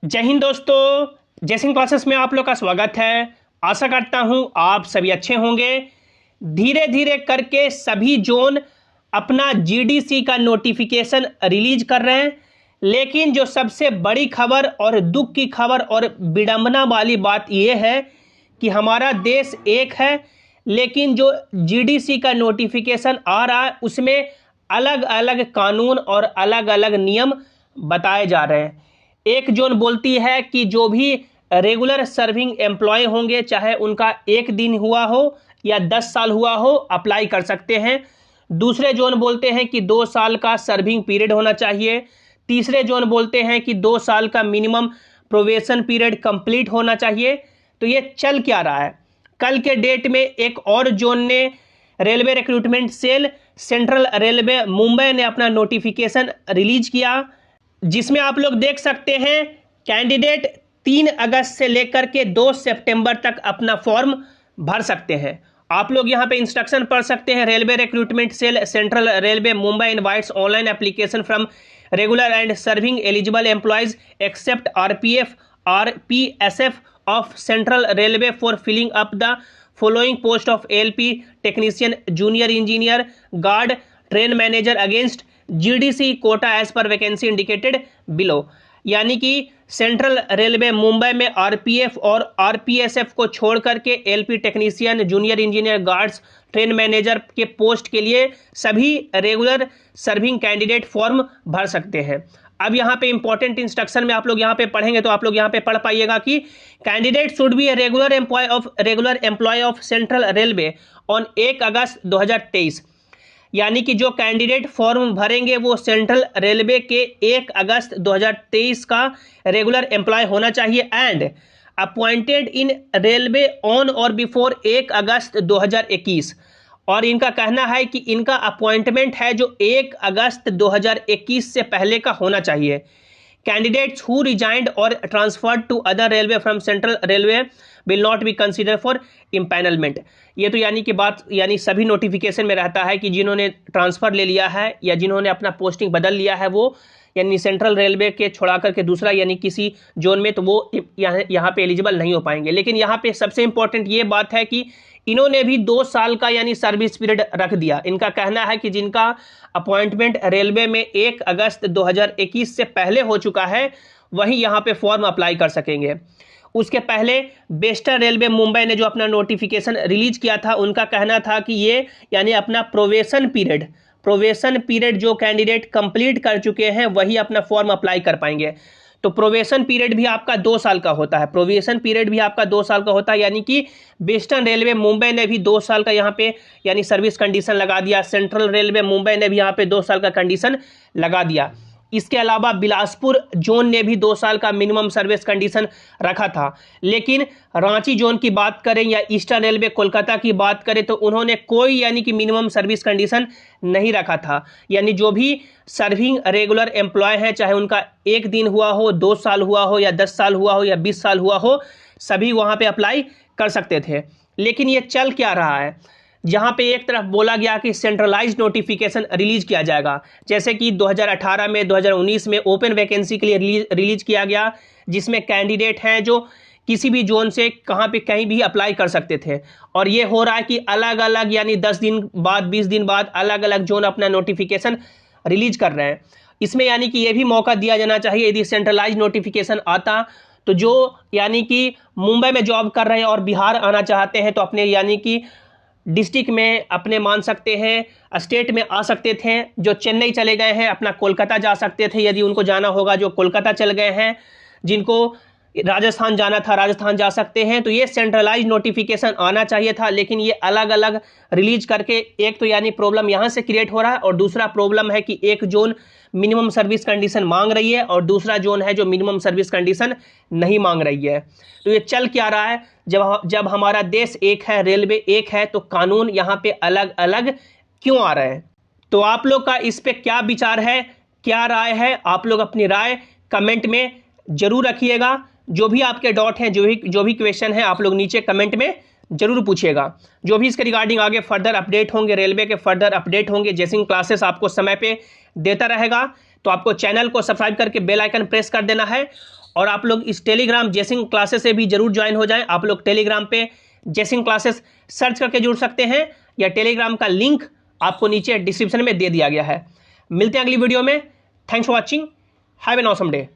जय हिंद दोस्तों, जय सिंह क्लासेस में आप लोग का स्वागत है। आशा करता हूं आप सभी अच्छे होंगे। धीरे धीरे करके सभी जोन अपना जीडीसी का नोटिफिकेशन रिलीज कर रहे हैं, लेकिन जो सबसे बड़ी खबर और दुख की खबर और विडंबना वाली बात यह है कि हमारा देश एक है, लेकिन जो जीडीसी का नोटिफिकेशन आ रहा है उसमें अलग अलग कानून और अलग अलग नियम बताए जा रहे हैं। एक जोन बोलती है कि जो भी रेगुलर सर्विंग एम्प्लॉय होंगे, चाहे उनका 1 दिन हुआ हो या 10 साल हुआ हो, अप्लाई कर सकते हैं। दूसरे जोन बोलते हैं कि 2 साल का सर्विंग पीरियड होना चाहिए। तीसरे जोन बोलते हैं कि 2 साल का मिनिमम प्रोबेशन पीरियड कंप्लीट होना चाहिए। तो ये चल क्या रहा है? कल के डेट में एक और जोन ने, railway recruitment cell central railway Mumbai ने अपना नोटिफिकेशन रिलीज किया, जिसमें आप लोग देख सकते हैं कैंडिडेट 3 अगस्त से लेकर के 2 सितंबर तक अपना फॉर्म भर सकते हैं। आप लोग यहां पे इंस्ट्रक्शन पढ़ सकते हैं। Railway recruitment cell central railway Mumbai invites online application from regular and serving eligible employees except RPF RPSF of central railway for filling up the following post of LP technician, junior engineer, guard, train manager against GDC quota as per vacancy indicated below. यानी कि central railway Mumbai में RPF और RPSF को छोड़ करके LP technician, junior engineer, guards, train manager के post के लिए सभी रेगुलर सर्विंग कैंडिडेट फॉर्म भर सकते हैं। अब यहाँ पे इंपॉर्टेंट इंस्ट्रक्शन में आप लोग यहाँ पे पढ़ेंगे तो आप लोग यहाँ पे पढ़ पाइएगा कि candidate should be a regular employee of central railway on 1 August 2023। यानी कि जो कैंडिडेट फॉर्म भरेंगे वो सेंट्रल रेलवे के 1 अगस्त 2023 का रेगुलर एम्प्लॉय होना चाहिए and appointed in railway on और बिफोर 1 अगस्त 2021। और इनका कहना है कि इनका अपॉइंटमेंट है जो 1 अगस्त 2021 से पहले का होना चाहिए। कैंडिडेट्स हु रिजाइंड और transferred to other railway from central railway will not be consider for empanelment. ये तो यानी कि बात यानी सभी नोटिफिकेशन में रहता है कि जिन्होंने ट्रांसफ़र ले लिया है या जिन्होंने अपना पोस्टिंग बदल लिया है वो यानी सेंट्रल रेलवे के छोड़ा करके दूसरा यानी किसी जोन में, तो वो यहाँ पे एलिजिबल नहीं हो पाएंगे। लेकिन यहाँ पे सबसे इंपॉर्टेंट ये बात है कि इन्होंने भी 2 साल का यानी सर्विस पीरियड रख दिया। इनका कहना है कि जिनका अपॉइंटमेंट रेलवे में 1 अगस्त 2021 से पहले हो चुका है वही यहाँ पे फॉर्म अप्लाई कर सकेंगे। उसके पहले वेस्टर्न रेलवे मुंबई ने जो अपना नोटिफिकेशन रिलीज किया था, उनका कहना था कि ये यानी अपना प्रोबेशन पीरियड जो कैंडिडेट कंप्लीट कर चुके हैं वही अपना फॉर्म अप्लाई कर पाएंगे। तो प्रोबेशन पीरियड भी आपका 2 साल का होता है। यानी कि वेस्टर्न रेलवे मुंबई ने भी 2 साल का यहाँ पे यानी सर्विस कंडीशन लगा दिया। सेंट्रल रेलवे मुंबई ने भी यहाँ पे 2 साल का कंडीशन लगा दिया। इसके अलावा बिलासपुर जोन ने भी 2 साल का मिनिमम सर्विस कंडीशन रखा था। लेकिन रांची जोन की बात करें या ईस्टर्न रेलवे कोलकाता की बात करें तो उन्होंने कोई यानी कि मिनिमम सर्विस कंडीशन नहीं रखा था। यानी जो भी सर्विंग रेगुलर एम्प्लॉय हैं, चाहे उनका 1 दिन हुआ हो, 2 साल हुआ हो या 10 साल हुआ हो या 20 साल हुआ हो, सभी वहाँ पे अप्लाई कर सकते थे। लेकिन ये चल क्या रहा है? जहाँ पे एक तरफ बोला गया कि सेंट्रलाइज्ड नोटिफिकेशन रिलीज किया जाएगा, जैसे कि 2018 में 2019 में ओपन वैकेंसी के लिए रिलीज किया गया, जिसमें कैंडिडेट हैं जो किसी भी जोन से कहीं भी अप्लाई कर सकते थे। और ये हो रहा है कि अलग अलग यानी 10 दिन बाद 20 दिन बाद अलग अलग जोन अपना नोटिफिकेशन रिलीज कर रहे हैं। इसमें यानी कि ये भी मौका दिया जाना चाहिए, यदि सेंट्रलाइज नोटिफिकेशन आता तो जो यानी कि मुंबई में जॉब कर रहे हैं और बिहार आना चाहते हैं तो अपने यानी कि डिस्ट्रिक्ट में अपने मान सकते हैं, स्टेट में आ सकते थे। जो चेन्नई चले गए हैं अपना कोलकाता जा सकते थे यदि उनको जाना होगा। जो कोलकाता चल गए हैं, जिनको राजस्थान जाना था, राजस्थान जा सकते हैं। तो ये सेंट्रलाइज नोटिफिकेशन आना चाहिए था, लेकिन ये अलग अलग रिलीज करके एक तो यानी प्रॉब्लम यहाँ से क्रिएट हो रहा है और दूसरा प्रॉब्लम है कि एक जोन मिनिमम सर्विस कंडीशन मांग रही है और दूसरा जोन है जो मिनिमम सर्विस कंडीशन नहीं मांग रही है। तो ये चल क्या रहा है? जब हमारा देश एक है, रेलवे एक है, तो कानून यहाँ पे अलग अलग क्यों आ रहे हैं? तो आप लोग का इस पे क्या विचार है, क्या राय है? आप लोग अपनी राय कमेंट में जरूर रखिएगा। जो भी आपके डाउट हैं, जो भी क्वेश्चन है, आप लोग नीचे कमेंट में जरूर पूछिएगा। जो भी इसके रिगार्डिंग आगे फर्दर अपडेट होंगे, रेलवे के फर्दर अपडेट होंगे, जय सिंह क्लासेस आपको समय पे देता रहेगा। तो आपको चैनल को सब्सक्राइब करके बेल आइकन प्रेस कर देना है और आप लोग इस टेलीग्राम जयसिंह क्लासेस से भी जरूर ज्वाइन हो जाएं। आप लोग टेलीग्राम पे जयसिंह क्लासेस सर्च करके जुड़ सकते हैं, या टेलीग्राम का लिंक आपको नीचे डिस्क्रिप्शन में दे दिया गया है। मिलते हैं अगली वीडियो में। Thanks for watching. Have an awesome day.